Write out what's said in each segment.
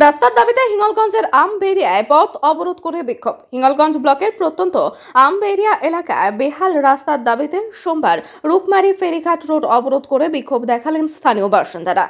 রাস্তার দাবিতে হিঙ্গলগঞ্জের আমবেড়িয়ায় পথ অবরোধ করে বিক্ষোভ। হিঙ্গলগঞ্জ ব্লকের প্রত্যন্ত আমবেড়িয়া এলাকায় বেহাল রাস্তার দাবিতে সোমবার রূপমারি ফেরিঘাট রোড অবরোধ করে বিক্ষোভ দেখালেন স্থানীয় বাসিন্দারা।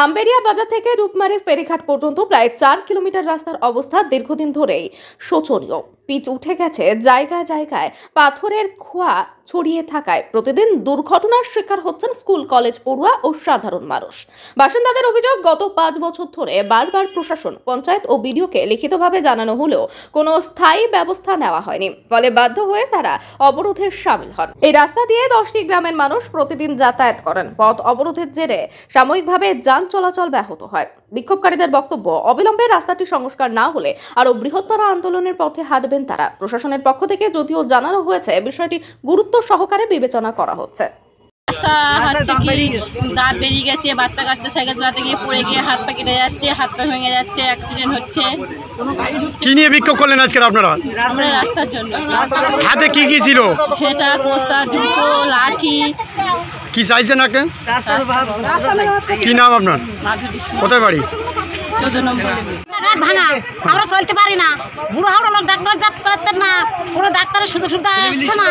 আমবেড়িয়া বাজার থেকে রূপমারি ফেরিঘাট পর্যন্ত প্রায় 4 কিলোমিটার রাস্তার অবস্থা দীর্ঘদিন ধরেই শোচনীয়। পিচ উঠে গেছে, জায়গায় জায়গায় পাথরের খোয়া ছড়িয়ে থাকায় প্রতিদিন দুর্ঘটনার শিকার হচ্ছেন স্কুল কলেজ পড়ুয়া ও সাধারণ মানুষ। বাসিন্দাদের অভিযোগ, গত 5 বছর ধরে বারবার প্রশাসন, পঞ্চায়েত ও বিডিওকে লিখিতভাবে জানানো হলেও কোনো স্থায়ী ব্যবস্থা নেওয়া হয়নি। ফলে বাধ্য হয়ে তারা অবরোধে শামিল হন। এই রাস্তা দিয়ে 10টি গ্রামের মানুষ প্রতিদিন যাতায়াত করেন। পথ অবরোধের জেরে সাময়িকভাবে যান চলাচল ব্যাহত হয়। বিক্ষোভকারীদের বক্তব্য, অবিলম্বে রাস্তাটি সংস্কার না হলে আরো বৃহত্তর আন্দোলনের পথে হাঁটবেন তারা। প্রশাসনের পক্ষ থেকে যদিও জানানো হয়েছে, বিষয়টি গুরুত্ব সহকারে বিবেচনা করা হচ্ছে। রাস্তা হচ্ছে কি দাঁত বেরিয়ে গেছে, বাচ্চা কাচ্চা সাইকেল চালাতে গিয়ে পড়ে গিয়ে হাত পা কেটে যাচ্ছে, হাত পা ভেঙে যাচ্ছে, অ্যাক্সিডেন্ট হচ্ছে। কি নিয়ে বিক্ষোভ করলেন আজকে আপনারা? আমরা রাস্তার জন্য। হাতে কি কি ছিল? সেটা কোস্তা, জুতো, লাঠি। কি চাইছেন আগে? কি নাম আপনার? কোথায় বাড়ি? 14 নম্বর। ভাঙা, আমরা চলতে পারি না। বুড়ো হাওড়া লোক ডাক্তার যেতে পারতেন না, কোনো ডাক্তারের সুযোগ সুবিধা আসছে না।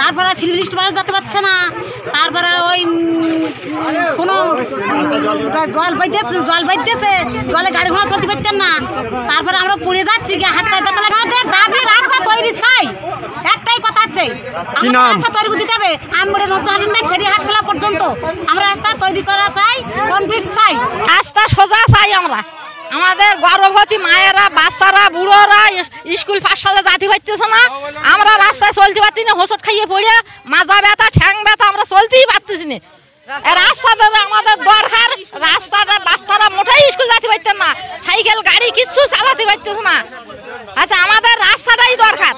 তারপরে সিলভিস্ট বাস যেতে পারছে না। তারপরে ওই কোনো জল বাইতেছে, জলে গাড়ি ঘোড়া চলতে পারতেন না। তারপরে আমরা পড়ে যাচ্ছি, গিয়ে হাত পায়ে ব্যথা লাগে। আমাদের দাবি রাস্তা তৈরি চাই, একটাই কথা আছে, আমরা রাস্তা তৈরি করে দিতে হবে। আমরা নতুন হাসিন থেকে ফেরিঘাট খোলা পর্যন্ত আমরা রাস্তা তৈরি করা চাই, কমপ্লিট চাই, রাস্তা সোজা চাই। আমরা আমাদের গর্ভবতী মায়েরা, বাচ্চারা, বুড়োরা স্কুল পাঠশালা জাতি পারতেছে না। আমরা রাস্তায় চলতে পারছি না, হোঁচট খাইয়ে পড়ে মাজা ব্যথা, ঠ্যাং ব্যথা, আমরা চলতেই পারতেছি না। রাস্তাটা আমাদের দরকার। রাস্তাটা বাচ্চারা মোটেই স্কুল যেতে পারতেন না, সাইকেল গাড়ি কিচ্ছু চালাতে পারতেছে না। আচ্ছা, আমাদের রাস্তাটাই দরকার।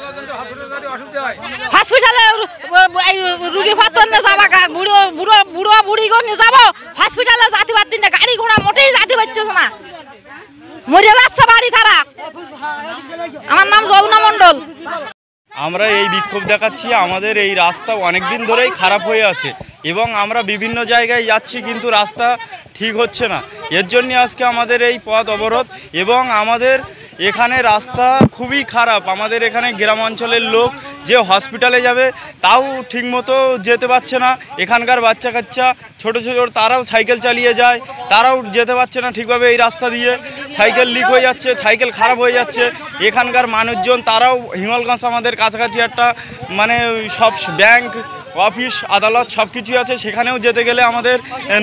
হসপিটালে রুগী পত্র নিয়ে যাবা, বুড়ো বুড়ি নিয়ে যাবো, হসপিটালে যেতে পারতেন না, গাড়ি ঘোড়া মোটেই যেতে পারতেছে না, মরে যাচ্ছে বাড়ি তারা। আমার নাম যমুনা মণ্ডল। আমরা এই বিক্ষোভ দেখাচ্ছি, আমাদের এই রাস্তা অনেকদিন ধরেই খারাপ হয়ে আছে এবং আমরা বিভিন্ন জায়গায় যাচ্ছি, কিন্তু রাস্তা ঠিক হচ্ছে না। এর জন্য আজকে আমাদের এই পথ অবরোধ। এবং আমাদের এখানে রাস্তা খুবই খারাপ। আমাদের এখানে গ্রাম অঞ্চলের লোক যে হসপিটালে যাবে তাও ঠিকমতো যেতে পারছে না। এখানকার বাচ্চা কাচ্চা ছোটো ছোটো তারাও সাইকেল চালিয়ে যায়, তারাও যেতে পারছে না ঠিকভাবে এই রাস্তা দিয়ে। সাইকেল লিক হয়ে যাচ্ছে, সাইকেল খারাপ হয়ে যাচ্ছে। এখানকার মানুষজন তারাও, হিঙ্গলগঞ্জ আমাদের কাছাকাছি একটা মানে সব ব্যাংক, অফিস, আদালত সব কিছুই আছে, সেখানেও যেতে গেলে আমাদের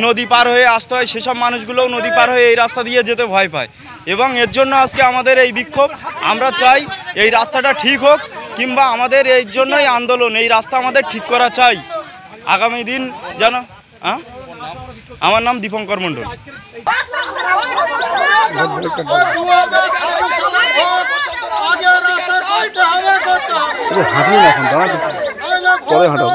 নদী পার হয়ে আসতে হয়। সেসব মানুষগুলোও নদী পার হয়ে এই রাস্তা দিয়ে যেতে ভয় পায়। এবং এর জন্য আজকে আমাদের এই বিক্ষোভ। আমরা চাই এই রাস্তাটা ঠিক হোক, কিংবা আমাদের এই জন্যই আন্দোলন, এই রাস্তা আমাদের ঠিক করা চাই আগামী দিন যেন। আমার নাম দীপঙ্কর মণ্ডল। হাঁটুন এখন, দাঁড়া পরে হাঁটাবো।